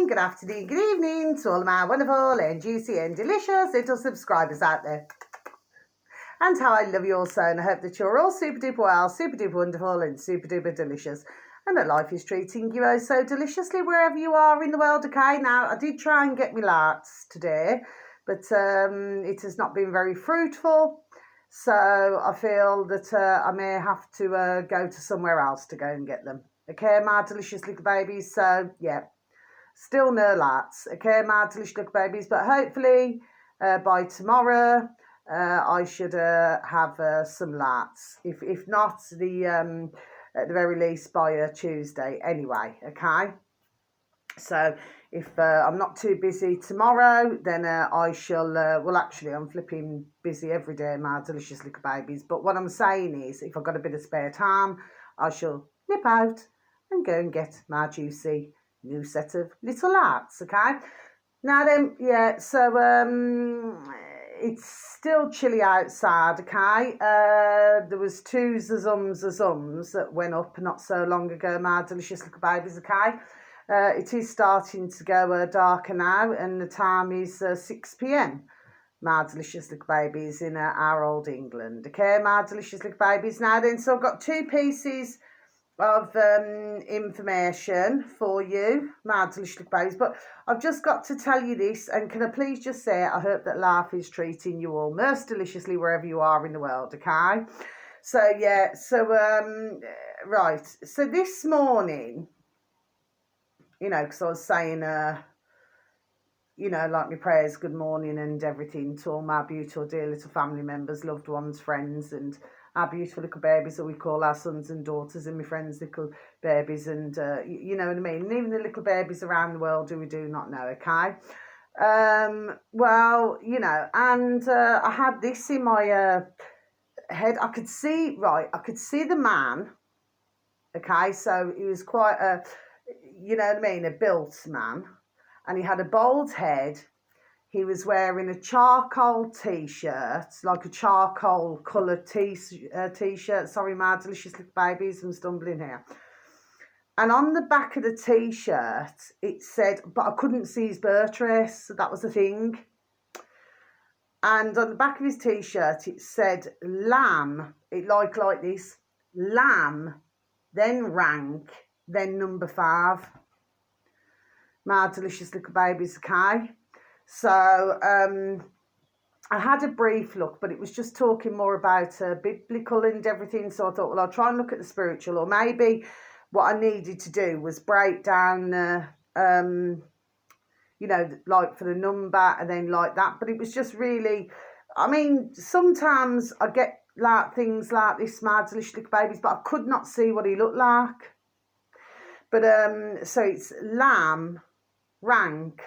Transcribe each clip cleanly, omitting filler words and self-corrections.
good afternoon, good evening to all of my wonderful and juicy and delicious little subscribers out there. And how I love you all so, and I hope that you're all super duper well, super duper wonderful and super duper delicious. And that life is treating you oh so deliciously wherever you are in the world, okay? Now, I did try and get me larts today, but it has not been very fruitful. So I feel that I may have to go to somewhere else to go and get them. Okay, my delicious little babies. So, yeah. Still no larts, okay, my delicious little babies, but hopefully by tomorrow I should have some larts. If not, at the very least by Tuesday anyway, okay? So if I'm not too busy tomorrow, then I shall, well actually I'm flipping busy every day, my delicious little babies, but what I'm saying is if I've got a bit of spare time, I shall nip out and go and get my juicy new set of little arts, okay? Now then, yeah, so it's still chilly outside, okay? There was two zazums that went up not so long ago, my delicious little babies, okay? It is starting to go darker now, and the time is 6 p.m. My delicious little babies in our old England, okay? My delicious little babies. Now then, so I've got two pieces of information for you, my delicious little babies, but I've just got to tell you this, and can I please just say I hope that life is treating you all most deliciously wherever you are in the world, okay? So yeah, so right, so this morning, you know, because I was saying you know, like my prayers, good morning and everything to all my beautiful dear little family members, loved ones, friends, and our beautiful little babies that we call our sons and daughters, and my friends' little babies, and you know what I mean, and even the little babies around the world who we do not know, okay? Well, you know, and I had this in my head. I could see the man, okay? So he was quite a, you know what I mean, a built man, and he had a bald head. He was wearing a charcoal t-shirt, like a charcoal coloured t-shirt. Sorry, my delicious little babies, I'm stumbling here. And on the back of the t-shirt, it said, but I couldn't see his birth race, so that was the thing. And on the back of his t-shirt, it said lamb, it like this, lamb, then rank, then number 5. My delicious little babies, okay? So I had a brief look, but it was just talking more about biblical and everything. So I thought, well, I'll try and look at the spiritual, or maybe what I needed to do was break down, you know, like for the number and then like that. But it was just really, I mean, sometimes I get like things like this, my delicious little babies, but I could not see what he looked like. But so it's lamb, rank,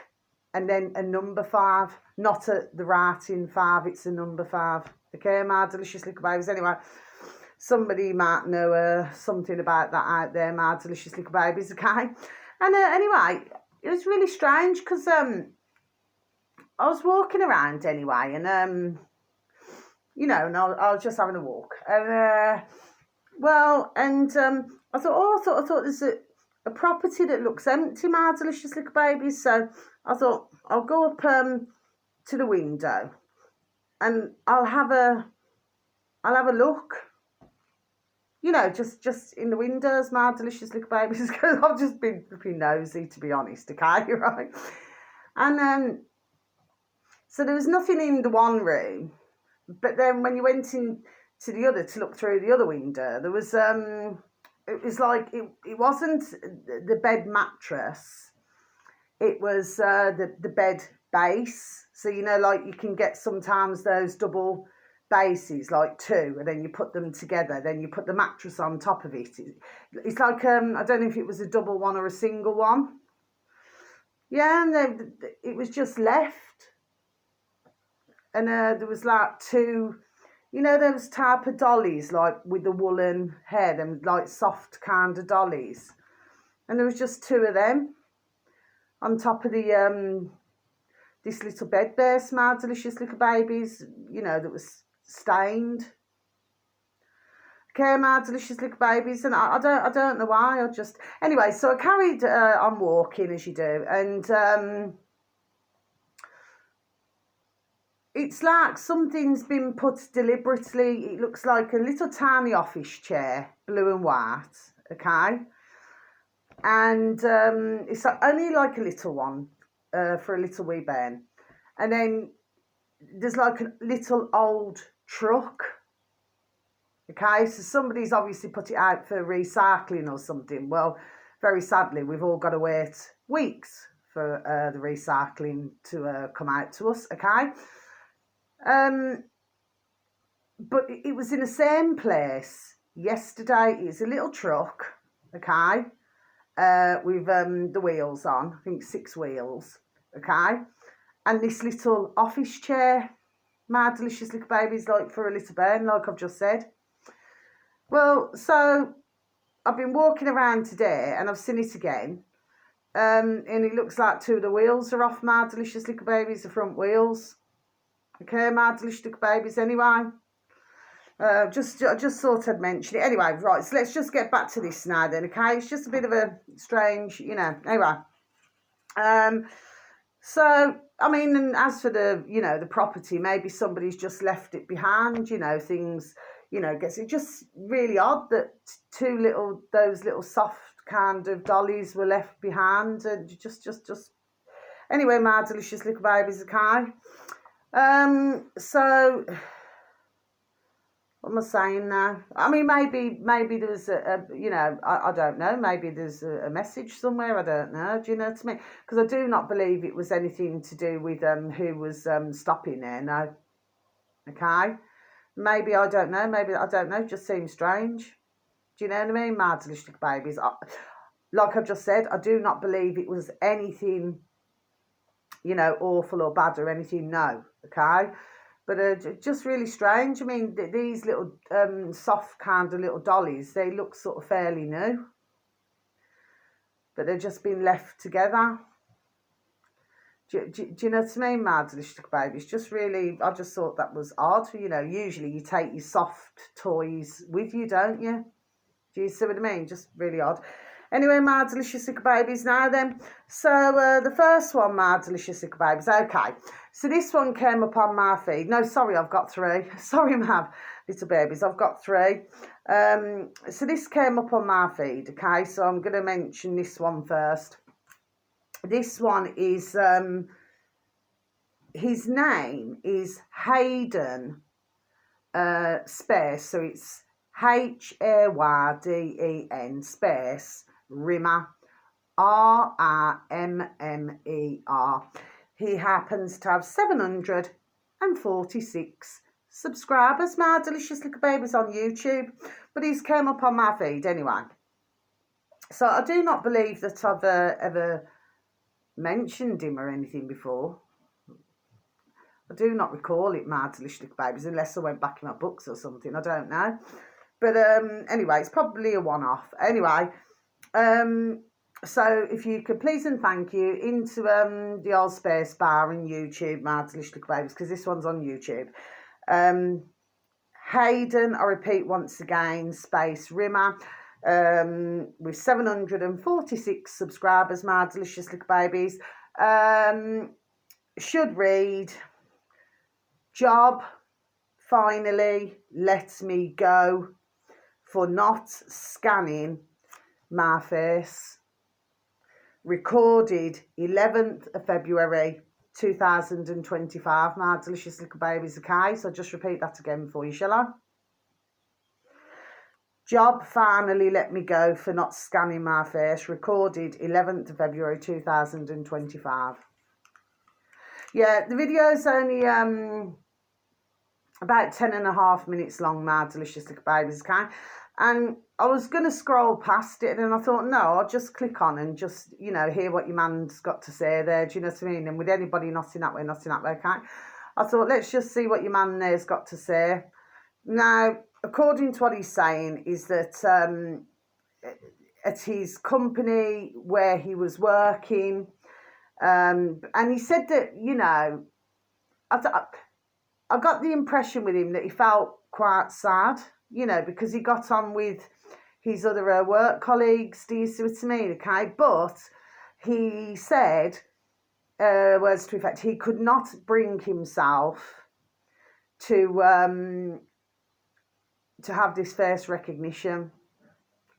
and then a number 5, not the writing 5, it's a number 5. Okay, my delicious little babies. Anyway, somebody might know something about that out there, my delicious little babies, okay? And anyway, it was really strange because I was walking around anyway, and you know, and I was just having a walk, and well, and I thought there's a property that looks empty, my delicious little babies. So I thought I'll go up to the window and I'll have a look. You know, just in the windows, my delicious little babies, because I've just been nosy, to be honest, okay, right? And so there was nothing in the one room, but then when you went in to the other to look through the other window, there was it was like it wasn't the bed mattress, it was the bed base. So you know, like you can get sometimes those double bases, like 2, and then you put them together, then you put the mattress on top of it. It's like I don't know if it was a double one or a single one. Yeah, and it was just left, and there was like 2, you know, those type of dollies, like with the woolen hair, them like soft kind of dollies, and there was just 2 of them on top of the this little bed base, my delicious little babies, you know, that was stained. Okay, my delicious little babies, and I don't know why. Anyway. So I carried on walking as you do, and it's like something's been put deliberately. It looks like a little tiny office chair, blue and white. Okay, and it's only like a little one for a little wee Ben, and then there's like a little old truck. Okay, so somebody's obviously put it out for recycling or something. Well, very sadly, we've all got to wait weeks for the recycling to come out to us. Okay, but it was in the same place yesterday. It's a little truck. Okay, with the wheels on. I think 6 wheels. Okay, and this little office chair. My delicious little babies, like for a little Ben, like I've just said. Well, so I've been walking around today and I've seen it again. And it looks like 2 of the wheels are off my delicious little babies, the front wheels. Okay, my delicious little babies anyway. I just thought I'd mention it. Anyway, right, so let's just get back to this now then, okay? It's just a bit of a strange, anyway. So, I mean, and as for the, the property, maybe somebody's just left it behind, things... gets it just really odd that those little soft kind of dollies were left behind, and just anyway, my delicious little babies, okay. So what am I saying now? I mean, maybe there's I don't know, maybe there's a message somewhere, I don't know, do you know what I mean? Because I do not believe it was anything to do with who was stopping there, no. Okay. Maybe, I don't know, just seems strange. Do you know what I mean? My delicious babies. Like I've just said, I do not believe it was anything, awful or bad or anything, no, okay? But just really strange. I mean, these little soft kind of little dollies, they look sort of fairly new. But they've just been left together. Do you know what I mean, my delicious babies? Just really, I just thought that was odd. Usually you take your soft toys with you, don't you? Do you see what I mean? Just really odd. Anyway, my delicious babies now then. So the first one, my delicious babies. Okay, so this one came up on my feed. No, sorry, I've got 3. Sorry, my little babies, I've got 3. So this came up on my feed, okay? So I'm going to mention this one first. This one is, his name is Hayden space, so it's Hayden space Rimmer, RRMMER. He happens to have 746 subscribers, my delicious little babies, on YouTube, but he's came up on my feed anyway. So I do not believe that I've ever mentioned him or anything before. I do not recall it, my delicious little babies, unless I went back in my books or something. I don't know. But anyway, it's probably a one-off. Anyway, so if you could please and thank you into the old space bar and YouTube, my delicious little babies, because this one's on YouTube. Hayden, I repeat once again, space Rimmer, with 746 subscribers, my delicious little babies. Should read, job finally lets me go for not scanning my face. Recorded 11th of February 2025, my delicious little babies, okay? So just repeat that again for you, shall I? Job finally let me go for not scanning my face. Recorded 11th of February 2025. Yeah, the video's only about 10.5 minutes long, my delicious little babies, okay? And I was going to scroll past it, and I thought, no, I'll just click on and just, hear what your man's got to say there. Do you know what I mean? And with anybody not in that way, okay? I thought, let's just see what your man there's got to say. Now, according to what he's saying, is that at his company where he was working, and he said that, I got the impression with him that he felt quite sad, you know, because he got on with his other work colleagues, do you see what I mean, okay? But he said, words to effect, he could not bring himself to have this face recognition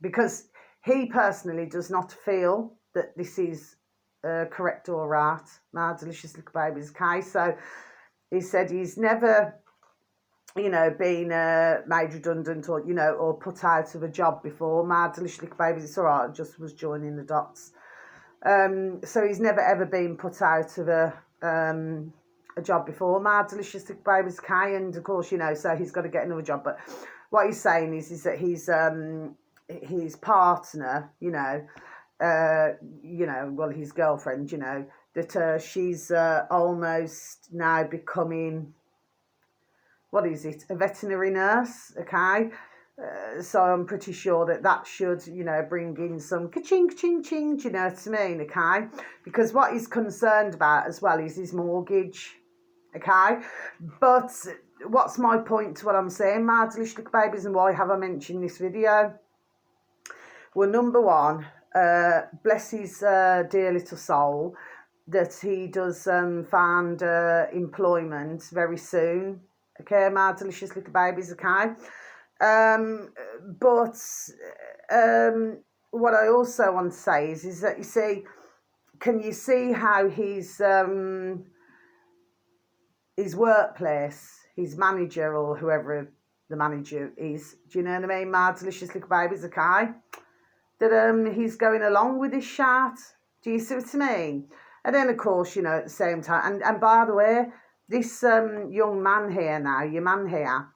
because he personally does not feel that this is correct or right, my delicious little babies, okay? So he said he's never, you know, been made redundant or, you know, or put out of a job before. My delicious little babies, it's all right, I just was joining the dots. So he's never ever been put out of a job before, my delicious little babies, okay? And of course, you know, so he's got to get another job. But what he's saying is that his partner, you know, well, his girlfriend, you know, that she's almost now becoming, what is it, a veterinary nurse, okay? So I'm pretty sure that should, you know, bring in some ka-ching, ka-ching, ching, do you know what I mean, okay? Because what he's concerned about as well is his mortgage, okay? But what's my point to what I'm saying, my delicious little babies, and why have I mentioned this video? Well, number one, bless his dear little soul, that he does find employment very soon, okay, my delicious little babies, okay? But what I also want to say is that, you see, can you see how his workplace, his manager or whoever the manager is, do you know what I mean, my delicious little babies, okay, that he's going along with this shit, do you see what I mean? And then, of course, you know, at the same time, and by the way, this young man here now, your man here,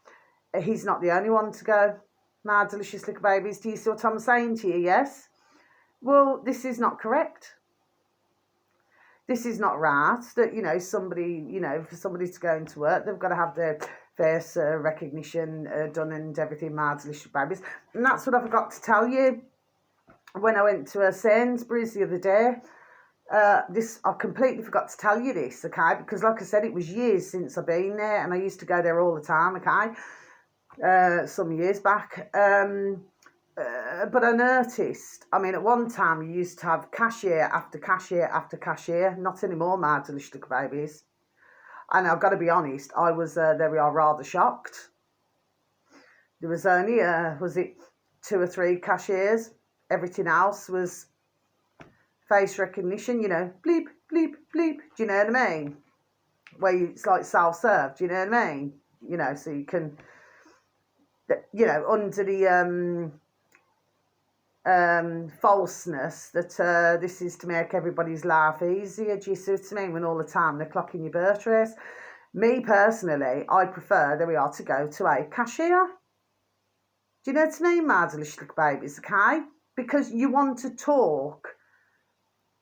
he's not the only one to go, my delicious little babies. Do you see what I'm saying to you? Yes? Well, this is not correct. This is not right. That, you know, somebody, you know, for somebody to go into work, they've got to have their face recognition done and everything, my delicious babies. And that's what I forgot to tell you when I went to Sainsbury's the other day. I completely forgot to tell you this, okay? Because, like I said, it was years since I've been there, and I used to go there all the time, okay? Some years back. But I noticed, I mean, at one time you used to have cashier after cashier after cashier. Not anymore, my delicious little babies. And I've got to be honest, I was, there we are, rather shocked. There was only, was it 2 or 3 cashiers? Everything else was face recognition, you know, bleep, bleep, bleep. Do you know what I mean? Where it's like self-serve, do you know what I mean? You know, so you can, you know, under the falseness that this is to make everybody's life easier. Do you see what I mean? When all the time they're clocking your birth rates. Me personally, I prefer, there we are, to go to a cashier. Do you know what I mean, my delicious little babies, okay? Because you want to talk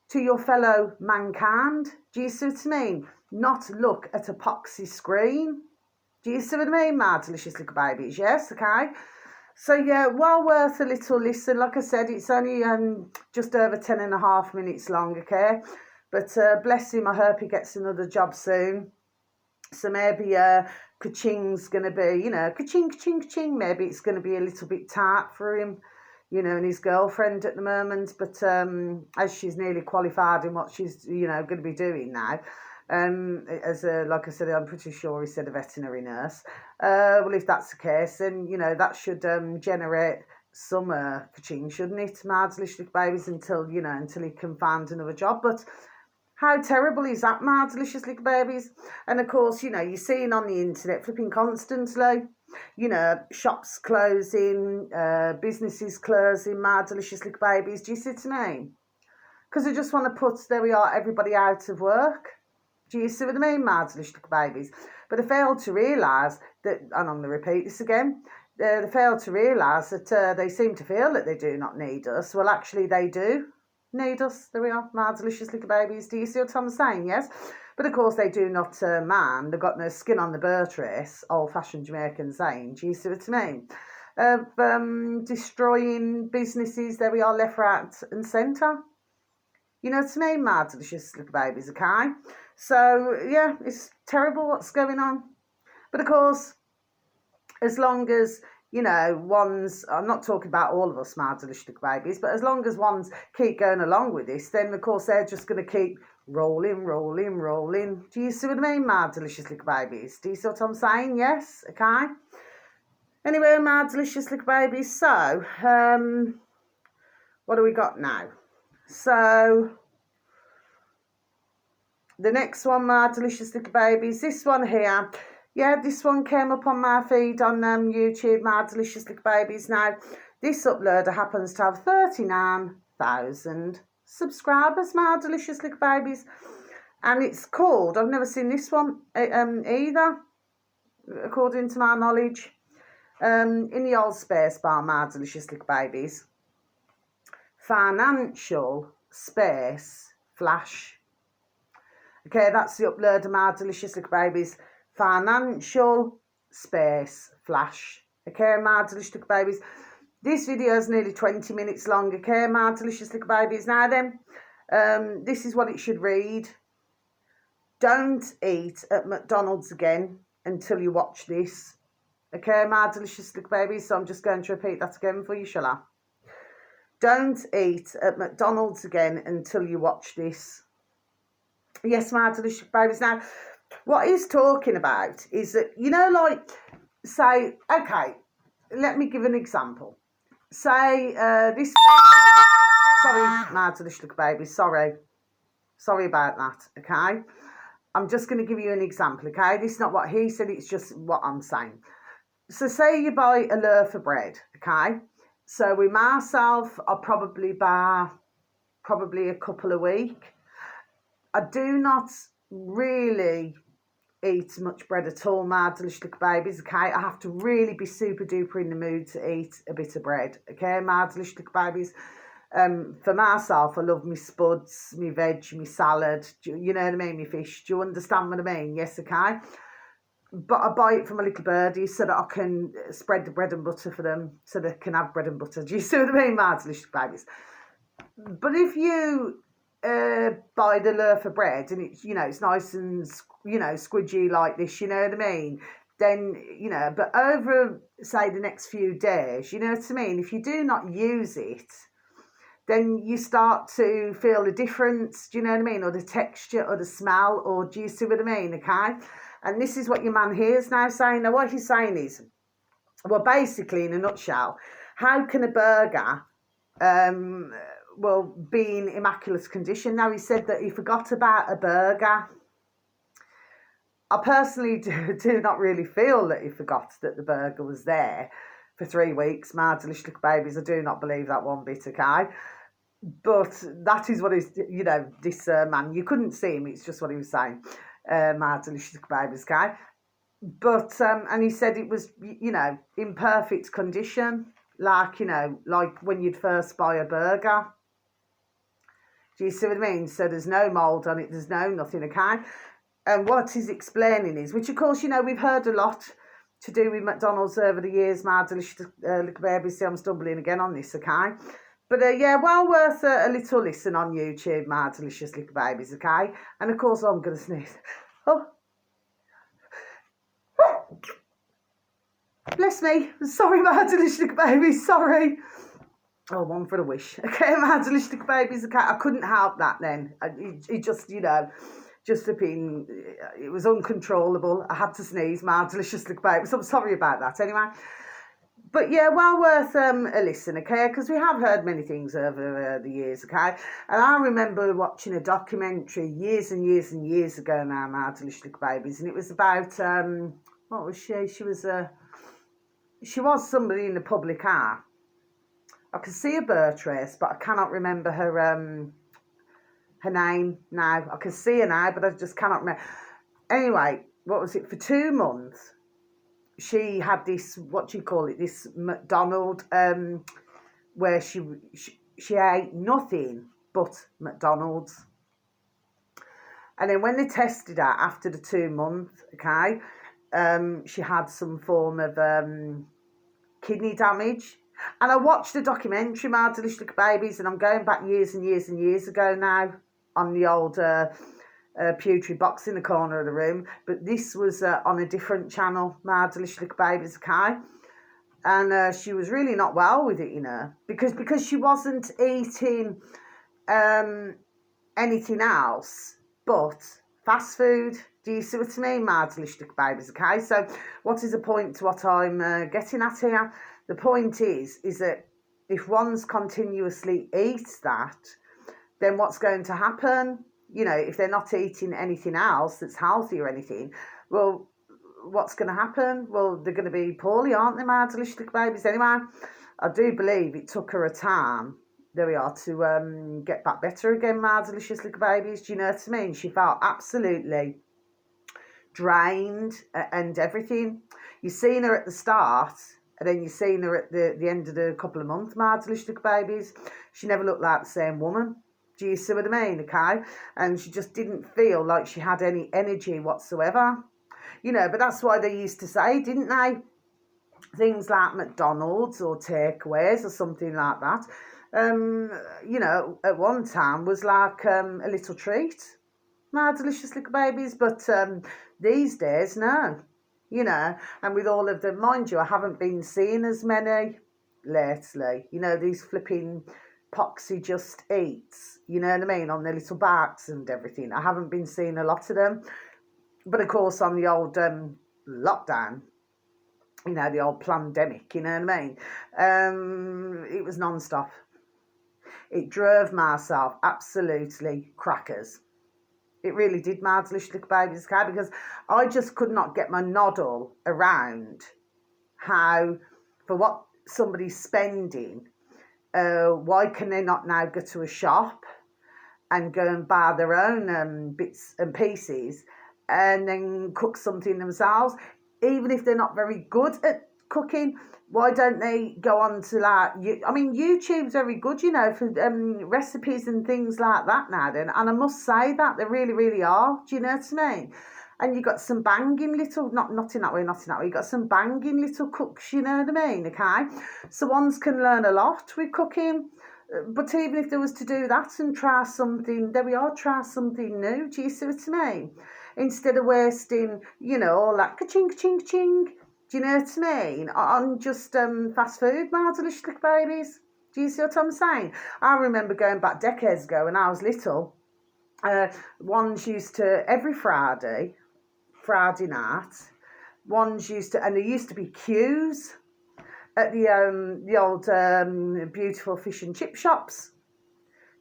to your fellow mankind. Do you see what I mean? Not look at a poxy screen. Do you see what I mean, my delicious little babies? Yes, okay? So, yeah, well worth a little listen. Like I said, it's only just over 10.5 minutes long, okay? But bless him, I hope he gets another job soon. So maybe ka-ching's going to be, you know, ka-ching, ka-ching, ka-ching. Maybe it's going to be a little bit tight for him, you know, and his girlfriend at the moment. But as she's nearly qualified in what she's, you know, going to be doing now, like I said, I'm pretty sure he said a veterinary nurse. Well, if that's the case, then, you know, that should generate some ka-ching, shouldn't it? My delicious little babies, until he can find another job. But how terrible is that, my delicious little babies? And of course, you know, you're seeing on the internet flipping constantly, you know, shops closing, businesses closing, my delicious little babies. Do you see what I mean? Because they just want to put, there we are, everybody out of work. Do you see what I mean, my delicious little babies? But they fail to realise that, and I'm going to repeat this again, they fail to realise that they seem to feel that they do not need us. Well, actually, they do need us. There we are, my delicious little babies. Do you see what I'm saying? Yes. But of course, they do not mind. They've got no skin on the bird race, old-fashioned Jamaican saying. Do you see what I mean? Of destroying businesses, there we are, left, right, and centre. You know what I mean, my delicious little babies, okay? So, yeah, it's terrible what's going on. But of course, as long as, you know, ones, I'm not talking about all of us mad delicious little babies, but as long as ones keep going along with this, then of course they're just going to keep rolling. Do you see what I mean, mad delicious little babies? Do you see what I'm saying? Yes, okay. Anyway, mad delicious little babies. So, what do we got now? So, the next one, mad delicious little babies. This one here. Yeah, this one came up on my feed on YouTube, mad delicious little babies. Now, this uploader happens to have 39,000 subscribers, mad delicious little babies. And it's called, I've never seen this one either, according to my knowledge. In the old space bar, mad delicious little babies. Financial space flash. Okay, that's the uploader, mad delicious little babies. Financial space flash. Okay, mad delicious little babies. This video is nearly 20 minutes long. Okay, mad delicious little babies. Now then, this is what it should read. Don't eat at McDonald's again until you watch this. Okay, mad delicious little babies. So I'm just going to repeat that again for you, shall I? Don't eat at McDonald's again until you watch this. Yes, mad delicious babies. Now, what he's talking about is that, you know, like, say, okay, let me give an example. Say, this, sorry, mad delicious little babies, sorry about that, okay? I'm just going to give you an example, okay? This is not what he said, it's just what I'm saying. So say you buy a loaf of bread, okay? So with myself, I'll probably buy a couple a week. I do not really eat much bread at all, mad delicious little babies, okay? I have to really be super duper in the mood to eat a bit of bread, okay, mad delicious little babies. For myself, I love me spuds, me veg, me salad, you know what I mean, me fish. Do you understand what I mean? Yes, okay. But I buy it for my little birdies so that I can spread the bread and butter for them so they can have bread and butter. Do you see what I mean, mad delicious babies? But if you buy the loaf of bread and it's, you know, it's nice and, you know, squidgy like this, you know what I mean, then, you know, but over, say, the next few days, you know what I mean, if you do not use it, then you start to feel the difference, do you know what I mean, or the texture or the smell, or do you see what I mean, okay? And this is what your man here is now saying. Now, what he's saying is, well, basically, in a nutshell, how can a burger be in immaculate condition? Now, he said that he forgot about a burger. I personally do not really feel that he forgot that the burger was there for 3 weeks. My delicious little babies, I do not believe that one bit, okay? But that is what is, you know, this man, you couldn't see him, it's just what he was saying. My delicious little babies, okay? But, and he said it was, you know, in perfect condition, like, you know, like when you'd first buy a burger. Do you see what I mean? So there's no mould on it, there's no nothing, okay? And what he's explaining is, which of course, you know, we've heard a lot to do with McDonald's over the years, my delicious little babies. See, I'm stumbling again on this, okay? But yeah, well worth a little listen on YouTube, my delicious little babies, okay? And of course, I'm going to sneeze. Oh. Bless me. Sorry, my delicious little babies, sorry. Oh, one for the wish. Okay, my delicious little babies, okay? I couldn't help that then. It just, you know, just been, it was uncontrollable. I had to sneeze, my delicious little babies. I'm sorry about that anyway. But yeah, well worth a listen, okay? Because we have heard many things over the years, okay? And I remember watching a documentary years and years and years ago now, my delicious little babies, and it was about what was she? She was somebody in the public eye. I can see a birth trace, but I cannot remember her name now. I can see her now, but I just cannot remember. Anyway, what was it? For 2 months, she had this, what do you call it, this McDonald's, where she ate nothing but McDonald's. And then when they tested her after the 2 months, okay, she had some form of kidney damage. And I watched the documentary, my delicious little babies, and I'm going back years and years and years ago now on the old pewtry box in the corner of the room. But this was on a different channel, my delicious little babies, okay? And she was really not well with it, you know, because she wasn't eating anything else but fast food. Do you see what I mean, my delicious babies? Okay, so what is the point to what I'm getting at here? The point is that if one's continuously eats that, then what's going to happen? You know, if they're not eating anything else that's healthy or anything, well, what's going to happen? Well, they're going to be poorly, aren't they, my delicious babies? Anyway, I do believe it took her a time, there we are, to get back better again, my delicious little babies. Do you know what I mean? She felt absolutely drained and everything. You've seen her at the start, and then you've seen her at the end of the couple of months, my delicious little babies. She never looked like the same woman. Do you see what I mean? Okay, and she just didn't feel like she had any energy whatsoever. You know, but that's why they used to say, didn't they? Things like McDonald's or takeaways or something like that. You know, at one time was like a little treat, my delicious little babies. But these days, no. You know, and with all of them, mind you, I haven't been seeing as many lately. You know, these flipping Poxy Just Eats, you know what I mean, on their little backs and everything. I haven't been seeing a lot of them. But of course, on the old lockdown, you know, the old pandemic, you know what I mean, it was non-stop. It drove myself absolutely crackers. It really did, my delicious little babies, because I just could not get my noddle around how, for what somebody's spending, why can they not now go to a shop and go and buy their own bits and pieces and then cook something themselves? Even if they're not very good at cooking, why don't they go on to, like, I mean, YouTube's very good, you know, for recipes and things like that now then, and I must say that they really, really are. Do you know what I mean? And you got some banging little, not in that way, you got some banging little cooks, you know what I mean, okay? So ones can learn a lot with cooking. But even if there was to do that and try something, there we are, try something new. Do you see what I mean? Instead of wasting, you know, all that ka-ching, ka-ching, ka-ching, do you know what I mean, on just fast food, my delicious little babies. Do you see what I'm saying? I remember going back decades ago when I was little, ones used to, every Friday night, ones used to, and there used to be queues at the old beautiful fish and chip shops.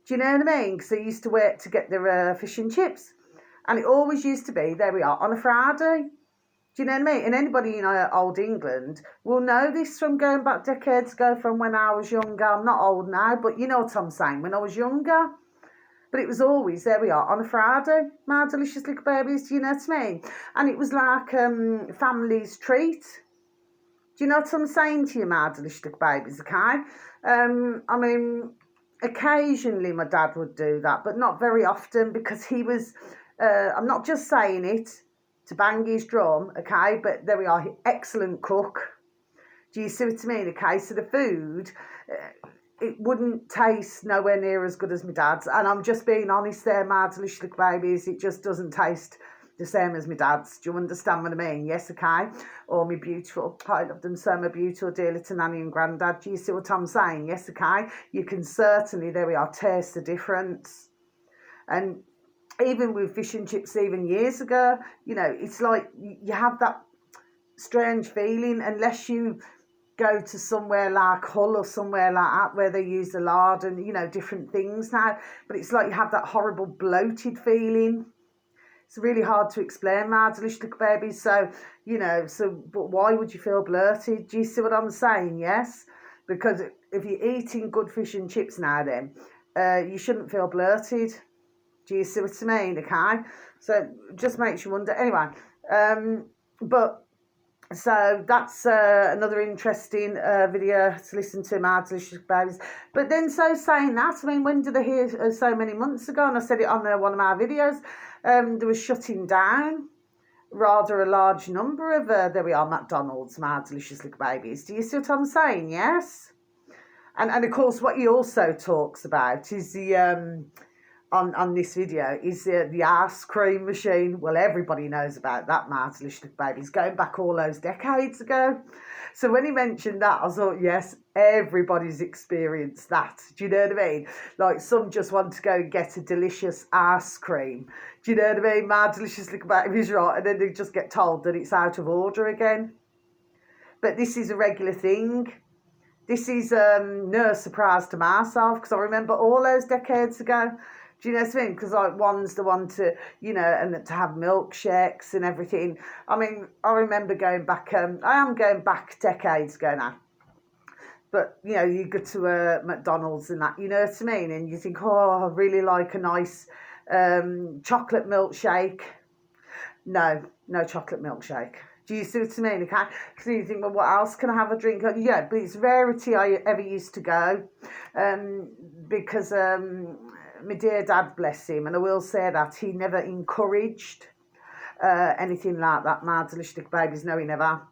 Do you know what I mean? Because they used to wait to get their fish and chips. And it always used to be, there we are, on a Friday. Do you know what I mean? And anybody in old England will know this from going back decades ago, from when I was younger. I'm not old now, but you know what I'm saying, when I was younger. But it was always, there we are, on a Friday, my delicious little babies, do you know what I mean? And it was like family's treat. Do you know what I'm saying to you, my delicious little babies, okay? I mean, occasionally my dad would do that, but not very often, because he was, I'm not just saying it to bang his drum, okay, but there we are, excellent cook. Do you see what I mean, okay? So the food, it wouldn't taste nowhere near as good as my dad's. And I'm just being honest there, my delicious little babies, it just doesn't taste the same as my dad's. Do you understand what I mean? Yes, okay? Or my beautiful, I love them so, my beautiful dear little nanny and granddad. Do you see what I'm saying? Yes, okay? You can certainly, there we are, taste the difference. And even with fish and chips, even years ago, you know, it's like you have that strange feeling, unless you go to somewhere like Hull or somewhere like that where they use the lard and, you know, different things now. But it's like you have that horrible bloated feeling. It's really hard to explain, my delicious little babies. So, you know, but why would you feel bloated? Do you see what I'm saying? Yes? Because if you're eating good fish and chips now then, you shouldn't feel bloated. Do you see what I mean? Okay? So, just makes you wonder. Anyway, but, so that's another interesting video to listen to, my delicious babies. But then, so saying that, I mean, when did I hear so many months ago, and I said it on one of my videos, there was shutting down rather a large number of, there we are, McDonald's, my delicious little babies. Do you see what I'm saying? Yes? And of course, what he also talks about is the, on this video is the ice cream machine. Well, everybody knows about that, my delicious little babies, going back all those decades ago. So when he mentioned that, I thought, yes, everybody's experienced that. Do you know what I mean? Like, some just want to go and get a delicious ice cream. Do you know what I mean? My delicious little babies, right? And then they just get told that it's out of order again. But this is a regular thing. This is no surprise to myself, because I remember all those decades ago. Do you know what I mean? Because like, one's the one to, you know, and to have milkshakes and everything. I mean, I remember going back, I am going back decades ago now. But, you know, you go to McDonald's and that, you know what I mean? And you think, oh, I really like a nice chocolate milkshake. No chocolate milkshake. Do you see what I mean? Okay. So you think, well, what else can I have a drink? Yeah, but it's rarity I ever used to go, because my dear dad, bless him, and I will say that he never encouraged anything like that. My delicious babies, no, he never.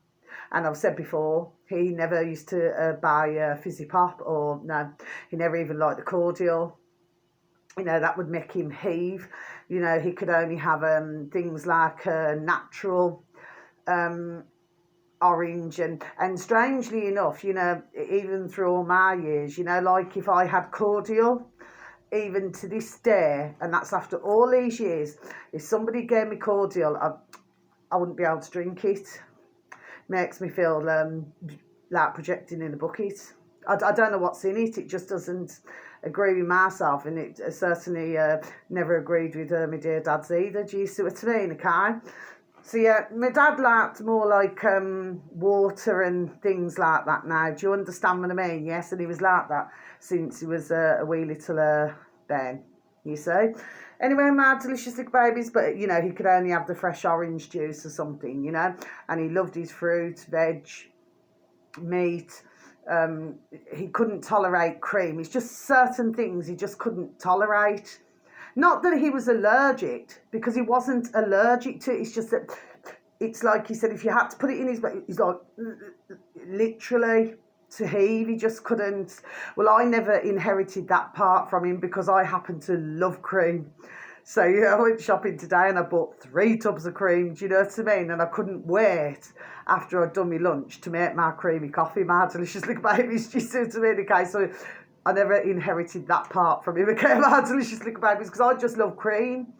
And I've said before, he never used to buy fizzy pop, or no, he never even liked the cordial. You know, that would make him heave. You know, he could only have things like natural orange, and strangely enough, you know, even through all my years, you know, like if I had cordial, even to this day, and that's after all these years, if somebody gave me cordial, I wouldn't be able to drink it. Makes me feel like projecting in a bucket. I don't know what's in it. It just doesn't agree with myself, and it certainly never agreed with my dear dad's either. Do you see what I mean? Okay. So yeah, my dad liked more like water and things like that now. Do you understand what I mean? Yes, and he was like that since he was a wee little Ben, you see. Anyway, my delicious little babies, but, you know, he could only have the fresh orange juice or something, you know. And he loved his fruit, veg, meat. He couldn't tolerate cream. It's just certain things he just couldn't tolerate. Not that he was allergic, because he wasn't allergic to it. It's just that it's like he said, if you had to put it in his mouth, he's like, literally to heave. He just couldn't. Well, I never inherited that part from him, because I happen to love cream. So, yeah, I went shopping today and I bought 3 tubs of cream. Do you know what I mean? And I couldn't wait after I'd done my lunch to make my creamy coffee, my delicious little babies. Do you see what I mean? Okay, so I never inherited that part from him. Okay, my delicious little babies, because I just love cream.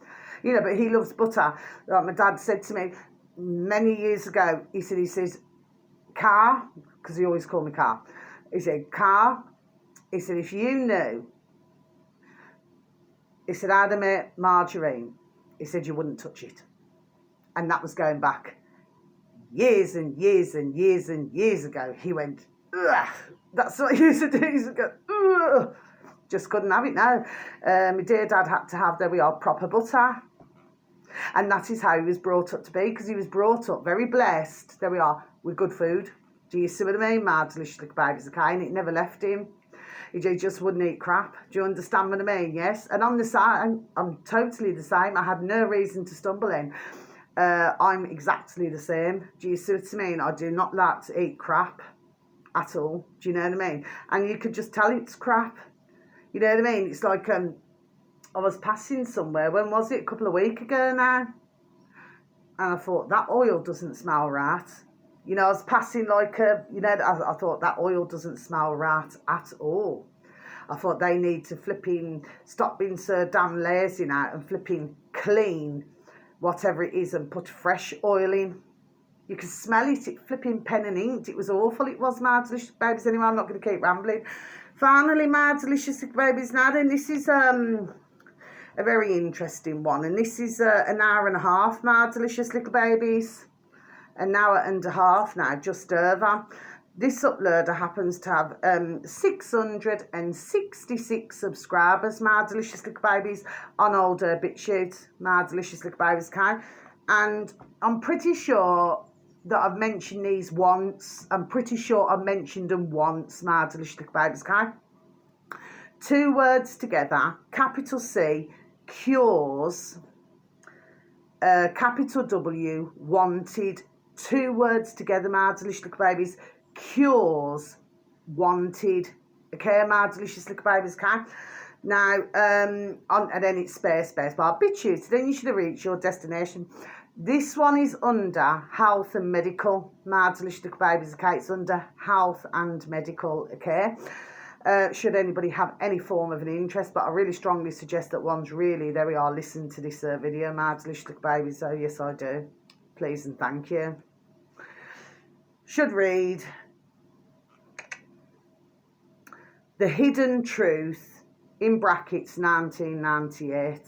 You know, but he loves butter. Like my dad said to me many years ago, he says, Car, because he always called me Car. He said, Car, he said, if you knew, he said, how to make margarine, he said, you wouldn't touch it. And that was going back years and years and years and years ago. He went, ugh. That's what he used to do. He used to go, ugh. Just couldn't have it now. My dear dad had to have, there we are, proper butter. And that is how he was brought up to be, because he was brought up very blessed, there we are, with good food. Do you see what I mean? My delicious little babies, okay? And it never left him. He just wouldn't eat crap. Do you understand what I mean? Yes. And on the side, I'm totally the same. I had no reason to stumble in. I'm exactly the same. Do you see what I mean? I do not like to eat crap at all. Do you know what I mean? And you could just tell it's crap. You know what I mean? It's like I was passing somewhere. When was it? A couple of weeks ago now. And I thought, that oil doesn't smell right. You know, I was passing like you know, I thought that oil doesn't smell right at all. I thought they need to stop being so damn lazy now and flipping clean whatever it is and put fresh oil in. You can smell it flipping pen and inked. It was awful. It was, my delicious babies. Anyway, I'm not going to keep rambling. Finally, my delicious babies. Now then, this is a very interesting one. And this is an hour and a half, my delicious little babies. An hour and a half now, just over. This uploader happens to have 666 subscribers, my delicious little babies, on old BitChute, my delicious little babies, okay? And I'm pretty sure that I've mentioned these once. I'm pretty sure I've mentioned them once, my delicious little babies, okay? 2 words together, capital C, cures, capital W, wanted. 2 words together, my delicious little babies, cures, wanted. Okay, my delicious little babies, okay? Now, and then it's space bar. Be tutored, then you should have reached your destination. This one is under health and medical. Mardlish babies, okay? It's under health and medical, okay? Should anybody have any form of an interest, but I really strongly suggest that one's really, there we are, listen to this video, Mardlish babies. So yes, I do. Please and thank you. Should read The Hidden Truth, in brackets 1998,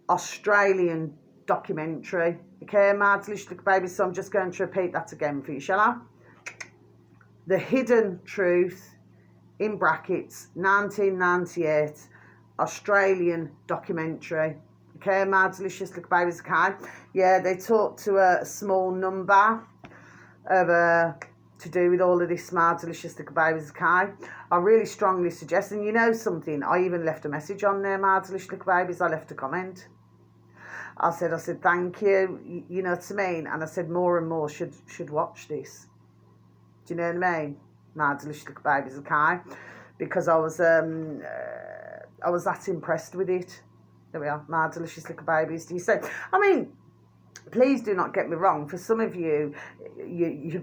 Australian documentary. Okay, Mardlish baby, so I'm just going to repeat that again for you, shall I? The Hidden Truth, in brackets 1998, Australian documentary. Okay, Mardlish babies, okay? Yeah, they talk to a small number of to do with all of this Mardlish babies, okay? I really strongly suggest, and you know something, I even left a message on there, Mardlish babies. I left a comment. I said thank you, you know what I mean? And I said more and more should watch this. Do you know what I mean? Mardlish babies, okay? Because I was that impressed with it. There we are, Mardlish babies. Do you say? I mean, please do not get me wrong. For some of you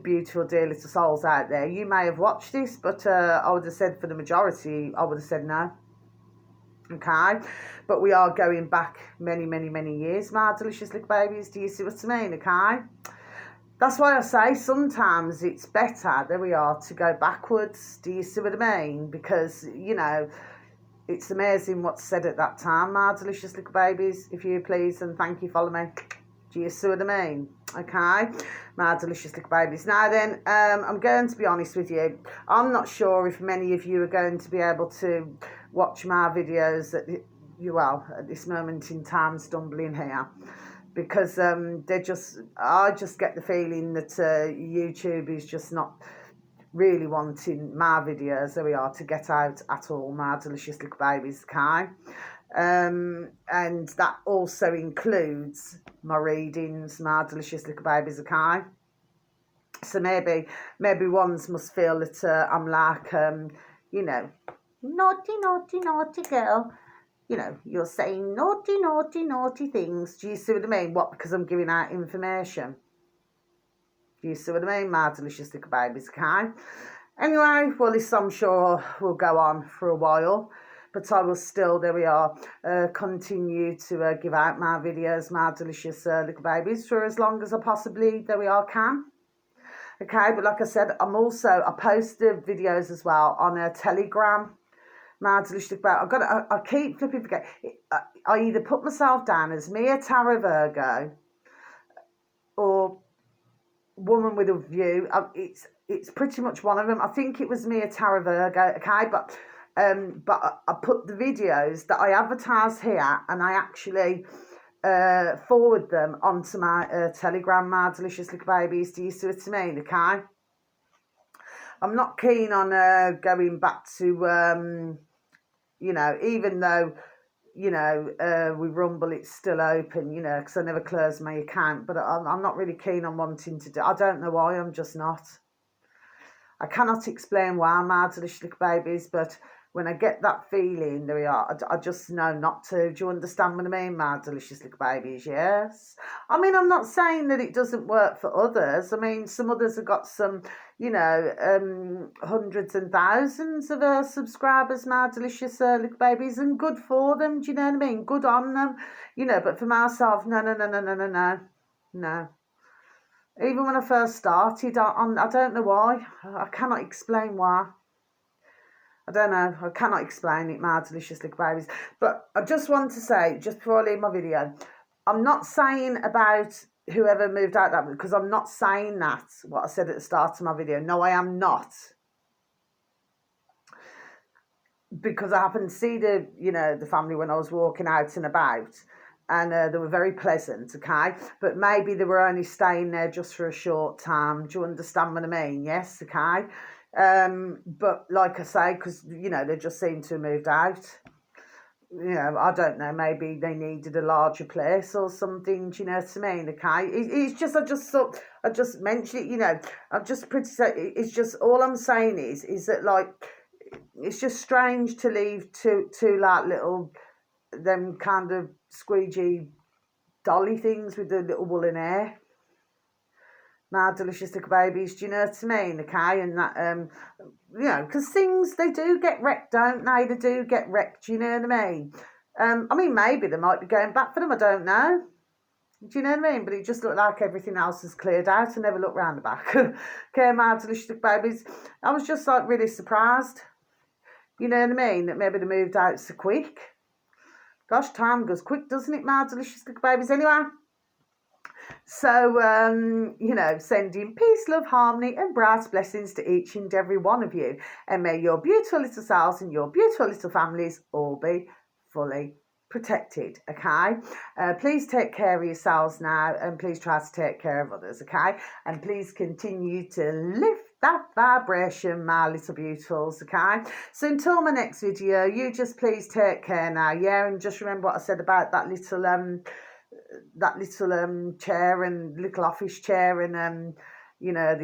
beautiful dear little souls out there, you may have watched this, but I would have said for the majority, I would have said no. Okay, but we are going back many years, my delicious little babies. Do you see what I mean? Okay, that's why I say sometimes it's better, there we are, to go backwards. Do you see what I mean? Because, you know, it's amazing what's said at that time, my delicious little babies. If you please and thank you, follow me. Do you see what I mean? Okay, my delicious little babies. Now then, I'm going to be honest with you. I'm not sure if many of you are going to be able to watch my videos at this moment in time, stumbling here, because I just get the feeling that YouTube is just not really wanting my videos, there we are, to get out at all, my delicious little babies, okay? And that also includes my readings, my delicious little babies, okay? So maybe ones must feel that I'm like, you know, naughty girl. You know, you're saying naughty things. Do you see what I mean? What, because I'm giving out information? Do you see what I mean, my delicious little babies, okay? Anyway, well, this I'm sure will go on for a while, but I will still, there we are, continue to give out my videos, my delicious little babies, for as long as I possibly, there we are, can. Okay, but like I said, I post the videos as well on a Telegram. My delicious little baby. I keep flipping forget. I either put myself down as Mia Tara Virgo or Woman with a View. It's pretty much one of them. I think it was Mia Tara Virgo. Okay, but I put the videos that I advertise here, and I actually forward them onto my Telegram, my delicious little babies. Do you see what I mean? Okay, I'm not keen on going back to you know, even though, you know, with Rumble it's still open, you know, because I never closed my account, but I'm not really keen on wanting to do. I don't know why, I'm just not. I cannot explain why, my delicious little babies, but when I get that feeling, there we are, I just know not to. Do you understand what I mean, my delicious little babies? Yes. I mean, I'm not saying that it doesn't work for others. I mean, some others have got some, you know, hundreds and thousands of subscribers, my delicious little babies, and good for them. Do you know what I mean? Good on them, you know. But for myself, no. Even when I first started, I don't know why. I cannot explain why. I don't know. I cannot explain it, my delicious little babies. But I just want to say, just before I leave my video, I'm not saying about whoever moved out that, because I'm not saying that, what I said at the start of my video. No, I am not. Because I happened to see the, you know, the family when I was walking out and about, and they were very pleasant, okay? But maybe they were only staying there just for a short time. Do you understand what I mean? Yes, okay? But like I say, because, you know, they just seem to have moved out. You know, I don't know, maybe they needed a larger place or something, do you know what I mean? Okay, it's just, I just mentioned it, you know, I'm just pretty, it's just, all I'm saying is that, like, it's just strange to leave two like little, them kind of squeegee dolly things with the little woolen hair. My delicious little babies, do you know what I mean? Okay, and that, you know, because things, they do get wrecked, don't they? They do get wrecked, do you know what I mean? I mean, maybe they might be going back for them, I don't know. Do you know what I mean? But it just looked like everything else has cleared out. I never looked round the back. Okay, my delicious little babies. I was just like really surprised. You know what I mean? That maybe they moved out so quick. Gosh, time goes quick, doesn't it, my delicious little babies? Anyway. So, you know, sending peace, love, harmony, and bright blessings to each and every one of you. And may your beautiful little selves and your beautiful little families all be fully protected, okay? Please take care of yourselves now, and please try to take care of others, okay? And please continue to lift that vibration, my little beautifuls, okay? So until my next video, you just please take care now, yeah? And just remember what I said about that little chair and little office chair, and you know,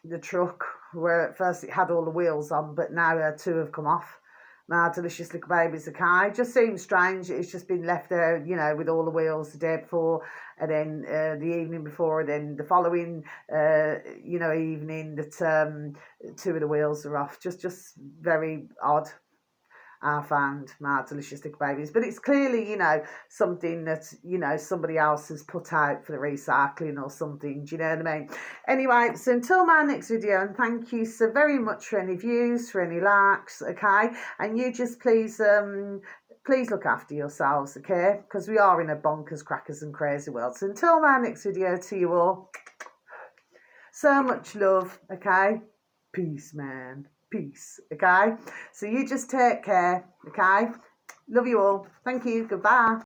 the truck where at first it had all the wheels on, but now two have come off. My delicious little babies, okay? It just seems strange. It's just been left there, you know, with all the wheels the day before, and then the evening before, and then the following, you know, evening that two of the wheels are off. Just very odd. I found, my delicious little babies, but it's clearly, you know, something that, you know, somebody else has put out for the recycling or something. Do you know what I mean? Anyway, so until my next video, and thank you so very much for any views, for any likes, okay? And you just please please look after yourselves, okay? Because we are in a bonkers, crackers and crazy world. So until my next video, to you all, so much love, okay? Peace, man. Peace, okay? So you just take care, okay? Love you all. Thank you. Goodbye.